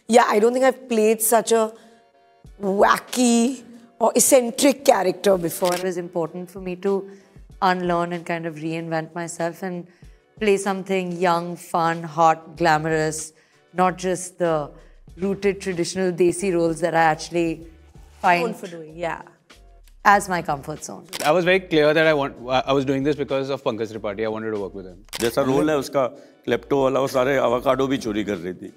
yeah, I don't think I've played such a wacky or eccentric character before. It was important for me to unlearn and kind of reinvent myself and play something young, fun, hot, glamorous, not just the rooted traditional desi roles that I actually find Known for doing, yeah, as my comfort zone. I was very clear that I was doing this because of Pankaj Tripathi. I wanted to work with him. जैसा role है उसका klepto वाला, वो सारे avocado भी चोरी कर रही थी.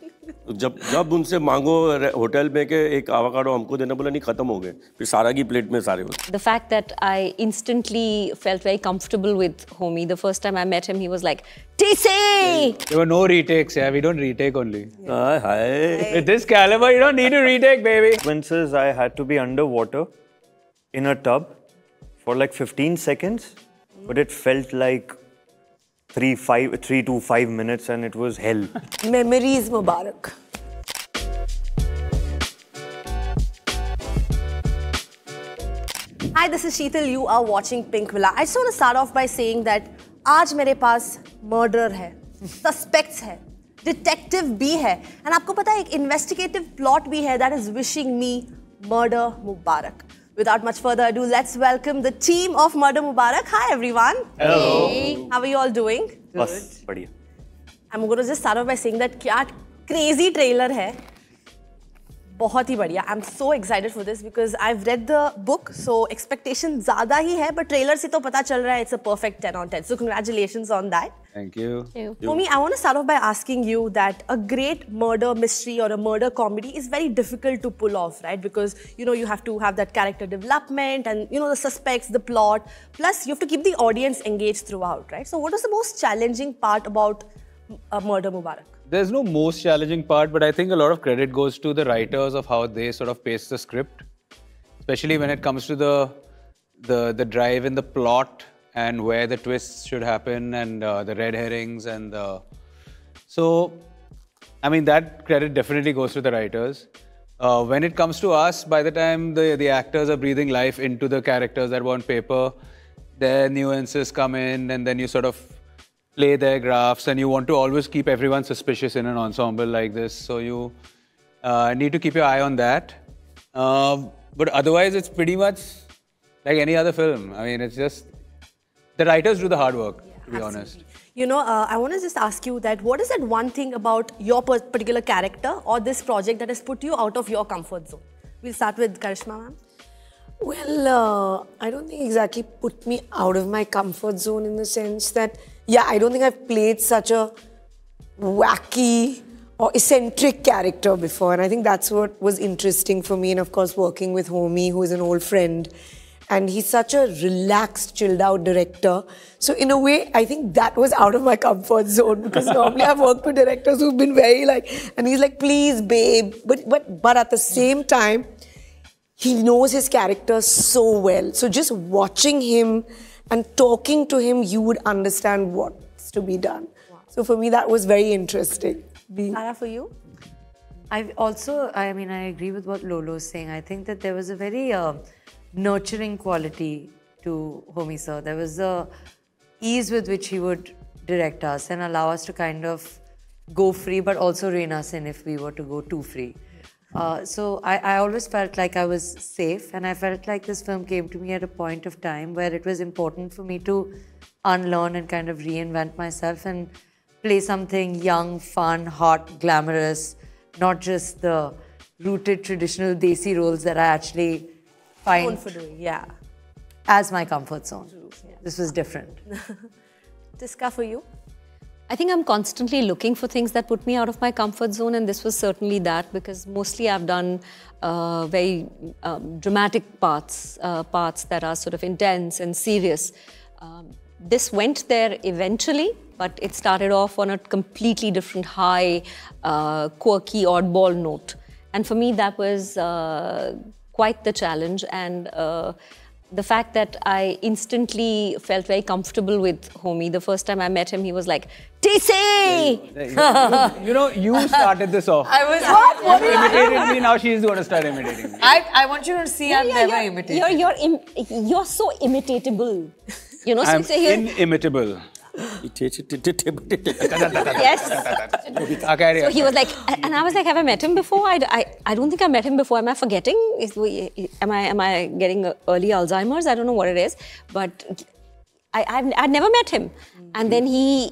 जब उनसे मांगो होटल में के एक avocado हमको देना, बोला नहीं, खत्म हो गए. फिर सारा की प्लेट में सारे होते. The fact that I instantly felt very comfortable with Homi. The first time I met him, he was like, Tisca! There were no retakes, yeah. We don't retake only. Hi. With this caliber, you don't need to retake, baby. Sequences, I had to be underwater in a tub for like 15 seconds, but it felt like 3 to 5 minutes, and it was hell. Memories Mubarak. Hi, this is Sheetal. You are watching Pinkvilla. I just want to start off by saying that आज मेरे पास murderer है, suspects है, detective भी है, and आपको पता है एक investigative plot भी है that is wishing me Murder Mubarak. Without much further ado, let's welcome the team of Murder Mubarak. Hi, everyone. Hello. Hey. How are you all doing? Good. बढ़िया. I'm going to just start off by saying that क्या crazy trailer है. बहुत ही बढ़िया. I'm so excited for this because I've read the book, so expectation ज़्यादा ही है, but trailer से तो पता चल रहा है it's a perfect 10 on 10. So congratulations on that. Thank you. Homi, I want to start off by asking you that a great murder mystery or a murder comedy is very difficult to pull off, right? Because, you know, you have to have that character development and, you know, the suspects, the plot. Plus, you have to keep the audience engaged throughout, right? So what was the most challenging part about Murder Mubarak? There's no most challenging part, but I think a lot of credit goes to the writers of how they sort of pace the script, especially when it comes to the drive in the plot and where the twists should happen and the red herrings and so I mean that credit definitely goes to the writers. When it comes to us, by the time the actors are breathing life into the characters that were on paper, their nuances come in and then you sort of play their graphs and you want to always keep everyone suspicious in an ensemble like this. So you need to keep your eye on that. But otherwise, it's pretty much like any other film. I mean, it's just the writers do the hard work, to be honest. You know, I want to just ask you that what is that one thing about your particular character or this project that has put you out of your comfort zone? We'll start with Karishma, ma'am. Well, I don't think exactly put me out of my comfort zone in the sense that, yeah, I don't think I've played such a wacky or eccentric character before. And I think that's what was interesting for me. And of course, working with Homi, who is an old friend. And he's such a relaxed, chilled out director. So in a way, I think that was out of my comfort zone because normally I've worked with directors who've been very like, and he's like, please, babe. But at the same time, he knows his character so well. So just watching him and talking to him, you would understand what's to be done. Wow. So for me, that was very interesting. Sara, for you? I mean, I agree with what Lolo is saying. I think that there was a very nurturing quality to Homi sir. There was a ease with which he would direct us and allow us to kind of go free, but also rein us in if we were to go too free. So I always felt like I was safe, and I felt like this film came to me at a point of time where it was important for me to unlearn and kind of reinvent myself and play something young, fun, hot, glamorous, not just the rooted traditional desi roles that I actually find Known for doing, yeah, as my comfort zone. Yeah. This was different. Tisca, for you? I think I'm constantly looking for things that put me out of my comfort zone, and this was certainly that because mostly I've done very dramatic parts that are sort of intense and serious. This went there eventually, but it started off on a completely different high, quirky, oddball note. And for me, that was quite the challenge. And the fact that I instantly felt very comfortable with Homi. The first time I met him, he was like, Tisca! You know, you started this off. I was what? You imitated me, now she's going to start imitating me. I want you to see I've never imitated. You're so imitatable. You know, I'm so here, inimitable. Yes. So he was like, and I was like, have I met him before? I don't think I met him before. Am I forgetting? Am I getting early Alzheimer's? I don't know what it is, but I'd never met him. And then he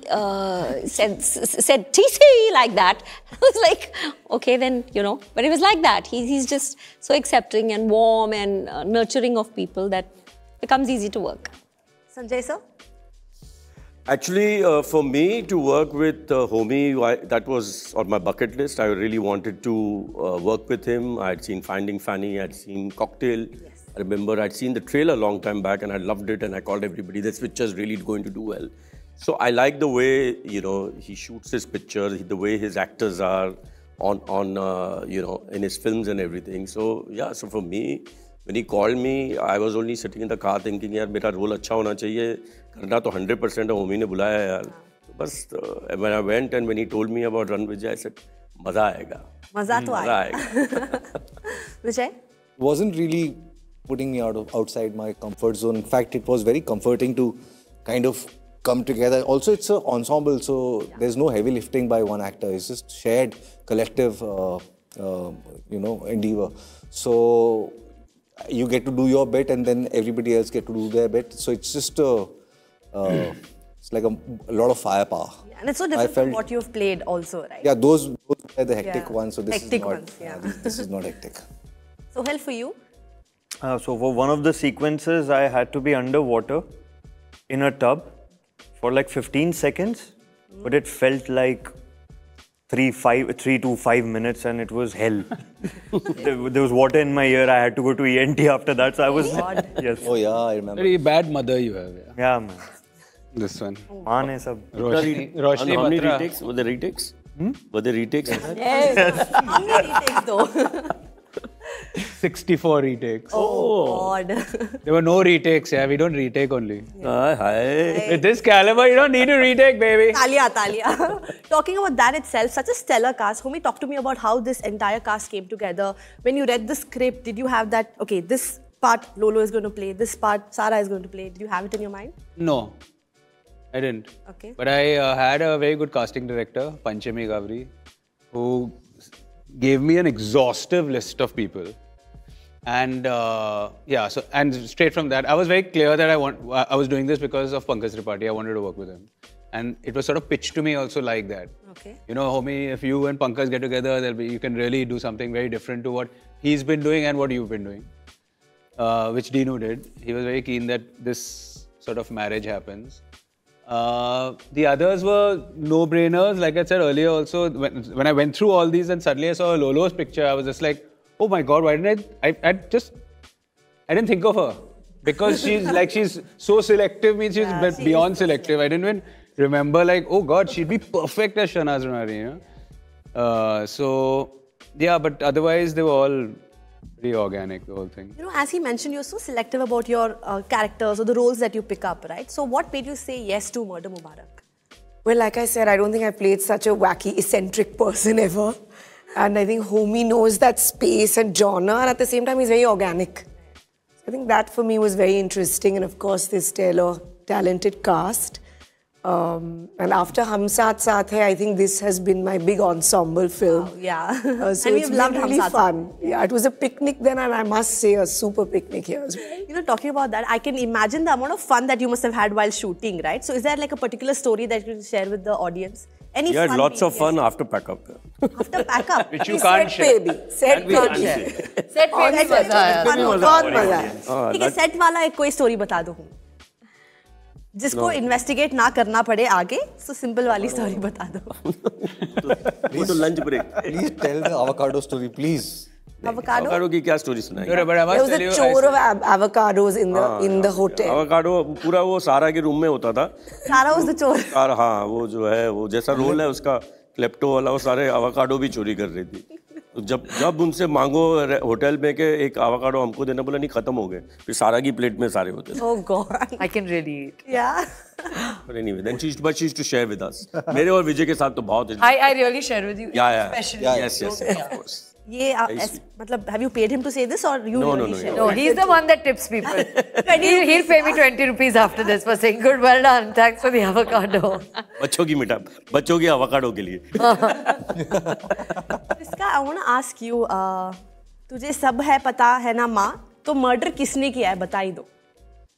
said TC like that. I was like, okay, then, you know. But it was like that. He's just so accepting and warm and nurturing of people that becomes easy to work. Sanjay sir? Actually, for me to work with Homi, that was on my bucket list. I really wanted to work with him. I had seen Finding Fanny, I had seen Cocktail. Yes. I remember I'd seen the trailer a long time back and I loved it and I called everybody, this picture's really going to do well. So I like the way, you know, he shoots his pictures, the way his actors are on you know, in his films and everything. So yeah, so for me, when he called me, I was only sitting in the car thinking, यार मेरा role अच्छा होना चाहिए, करना तो 100% है, होमी ने बुलाया यार. बस when I went and when he told me about Run Vijay, I said, मजा आएगा. मजा तो आएगा. Vijay? Wasn't really putting me outside my comfort zone. In fact, it was very comforting to kind of come together. Also, it's an ensemble, so there's no heavy lifting by one actor. It's just shared, collective, you know, endeavor. So you get to do your bit, and then everybody else get to do their bit. So it's just it's like a lot of firepower. Yeah, and it's so different from what you've played, also, right? Yeah, those are the hectic ones. So this hectic is not. Ones, yeah. This is not hectic. So, Hel, for you? So for one of the sequences, I had to be underwater in a tub for like 15 seconds, but it felt like 3 to 5 minutes, and it was hell. there was water in my ear. I had to go to ENT after that. So I was yes. Oh yeah, I remember. Very bad mother you have. Yeah, man. This one. Maan hai sab. Roshni How many Batra. retakes? Were there retakes? Were there retakes? Yes. How many retakes though? 64 retakes. Oh, God. There were no retakes, yeah. We don't retake only. Hi. With this caliber, you don't need to retake, baby. Talia. Talking about that itself, such a stellar cast. Homi, talk to me about how this entire cast came together. When you read the script, did you have that, okay, this part Lolo is going to play, this part Sara is going to play. Did you have it in your mind? No, I didn't. Okay. But I had a very good casting director, Panchami Gavri, who gave me an exhaustive list of people. And yeah, so and straight from that, I was very clear that I was doing this because of Pankaj Tripathi. I wanted to work with him, and it was sort of pitched to me also like that. Okay. You know, Homi, if you and Pankaj get together, you can really do something very different to what he's been doing and what you've been doing, which Dinu did. He was very keen that this sort of marriage happens. The others were no-brainers. Like I said earlier, also when I went through all these and suddenly I saw Lolo's picture, I was just like, oh my God, why didn't I didn't think of her. Because she's so selective, means she's beyond selective. I didn't even remember like, oh God, she'd be perfect as Shahnaz Ranari, you know. So, yeah, but otherwise they were all pretty organic, the whole thing. You know, as he mentioned, you're so selective about your characters or the roles that you pick up, right? So what made you say yes to Murder Mubarak? Well, like I said, I don't think I played such a wacky, eccentric person ever. And I think Homi knows that space and genre, and at the same time, he's very organic. So I think that for me was very interesting. And of course, this stellar, talented cast. And after Hum Saath Saath Hai, I think this has been my big ensemble film. Wow, yeah. So and it's we've loved been really Hum Saath fun. Yeah, it was a picnic then, and I must say, a super picnic here as well. You know, talking about that, I can imagine the amount of fun that you must have had while shooting, right? So is there like a particular story that you can share with the audience? Any You had fun lots of being- fun after pack-up. After pack-up? Which you can't share. Baby. Set baby. Set पे भी मजा आया। बहुत मजा आया। ठीक है, set वाला एक कोई स्टोरी बता दो जिसको इन्वेस्टिगेट ना करना पड़े आगे, so सिंपल वाली स्टोरी बता दो। वो तो lunch break. Please tell the avocado story, please. Avocado? Avocado की क्या स्टोरी सुनाई? No, but I There must was tell a you, chore of avocados in the hotel. Avocado पूरा वो सारा के रूम में होता था। Sara was the chore. और हाँ, वो जो है, वो जैसा रोल है उसका क्लेप्टो वाला, वो सारे avocado भी चोरी कर रही थी। तो जब उनसे मांगो होटल में के एक avocado हमको देना, बोला नहीं, खत्म हो गए। फिर सारा की प्लेट में सारे होते थे। Oh God. I can really eat. Yeah. But anyway, then she used to share with us. मेरे और विजय के साथ तो बहुत I really share with you. Yeah. Especially. Yes, of course. मतलब, have you paid him to say this or you? No, he's the one that tips people. He'll pay me 20 rupees after this for saying, good, well done, thanks for the avocado. बच्चों की मिठाई, बच्चों की avocado के लिए. Tisca, I want to ask you, तुझे सब है पता है ना माँ, तो murder किसने किया है बता ही दो.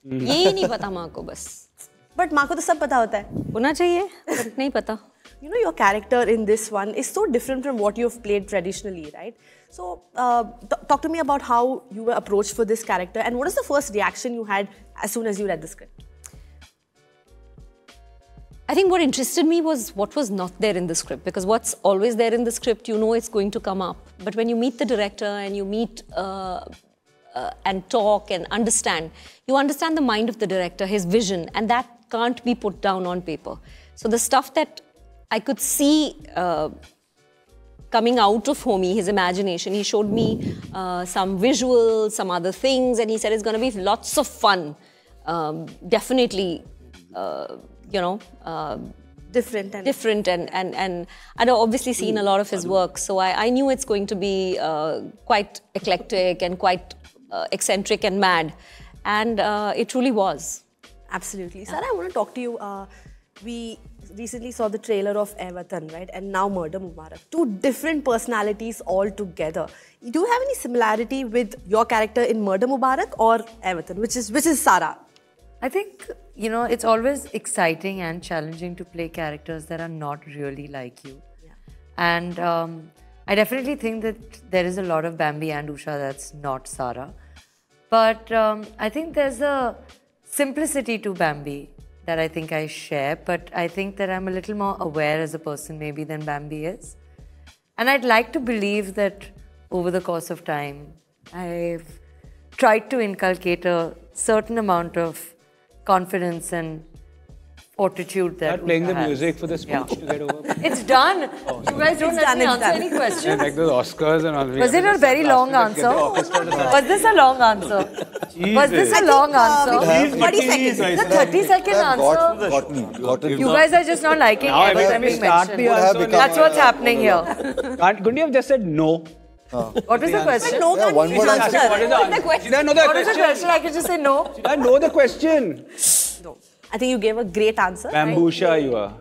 यही नहीं पता माँ को बस. But माँ को तो सब पता होता है. होना चाहिए, but नहीं पता. You know, your character in this one is so different from what you've played traditionally, right? So, talk to me about how you were approached for this character and what is the first reaction you had as soon as you read the script? I think what interested me was what was not there in the script, because what's always there in the script, you know it's going to come up. But when you meet the director and you meet and talk and understand, you understand the mind of the director, his vision, and that can't be put down on paper. So the stuff that I could see coming out of Homi, his imagination. He showed me some visuals, some other things, and he said it's going to be lots of fun. Definitely, you know, different and I'd obviously seen a lot of his work, so I knew it's going to be quite eclectic and quite eccentric and mad, and it truly was. Absolutely. Sara, I want to talk to you. We recently saw the trailer of Ae Watan, right? And now Murder Mubarak. Two different personalities all together. Do you have any similarity with your character in Murder Mubarak or Ae Watan, which is Sara? I think, you know, it's always exciting and challenging to play characters that are not really like you. Yeah. And I definitely think that there is a lot of Bambi and Usha that's not Sara. But I think there's a simplicity to Bambi that I think I share, but I think that I'm a little more aware as a person maybe than Bambi is. And I'd like to believe that over the course of time, I've tried to inculcate a certain amount of confidence and fortitude that Start playing the music for the speech to get over. It's done. Oh, you guys don't let me answer any questions. Yeah, like those Oscars and all. Was it a very long answer? Was this a long answer? Was this a long answer? 30 seconds. It's a 30-second answer. You guys are just not liking every time being mentioned. That's what's happening here. Couldn't you have just said no? What was the question? No, What is the question? Did I know the What was the question? I could just say no. Did I know the question? No. I think you gave a great answer. Bambusha you are.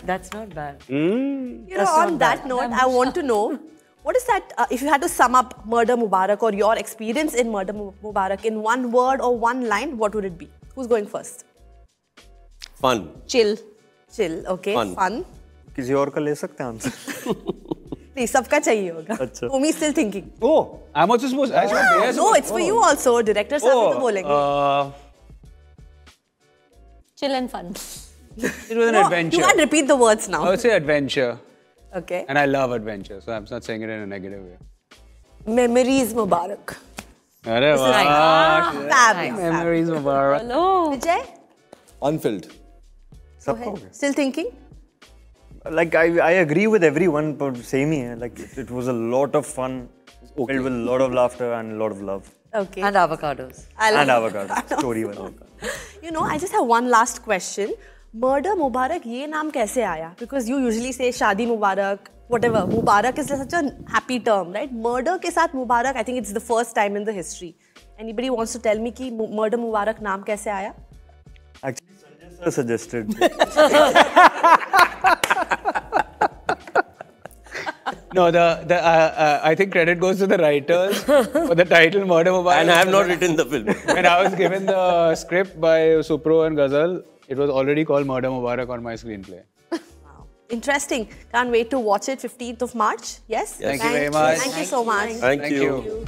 That's not bad. You know, on that note, I want to know, what is that, if you had to sum up Murder Mubarak or your experience in Murder Mubarak in one word or one line, what would it be? Who's going first? Fun. Chill. Chill, okay. Fun. किसी और का ले सकते हैं answer? नहीं, सबका चाहिए होगा. Homi still thinking. Oh, I'm also supposed to. No, it's for you also. Director साहब भी तो बोलेंगे. Chill and fun. It was an adventure. You can't repeat the words now. I would say adventure. Okay. And I love adventure, so I'm not saying it in a negative way. Memories Mubarak. Memories Mubarak. Hello. Vijay? Unfilled. Still thinking? Like, I agree with everyone, but same here. Like, it was a lot of fun, filled with a lot of laughter and a lot of love. Okay. And avocados. And avocados. Story with avocados. You know, I just have one last question. Murder Mubarak, ये नाम कैसे आया? Because you usually say Shadi Mubarak, whatever. Mubarak is such a happy term, right? Murder के साथ Mubarak, I think it's the first time in the history. Anybody wants to tell me कि Murder Mubarak नाम कैसे आया? Actually, Sanjay sir suggested. No, I think credit goes to the writers for the title Murder Mubarak. And I have not written the film. When I was given the script by Supro and Ghazal, it was already called Murder Mubarak on my screenplay. Wow. Interesting. Can't wait to watch it 15th of March. Yes? Thank you very much. Thank you so much. Thank you.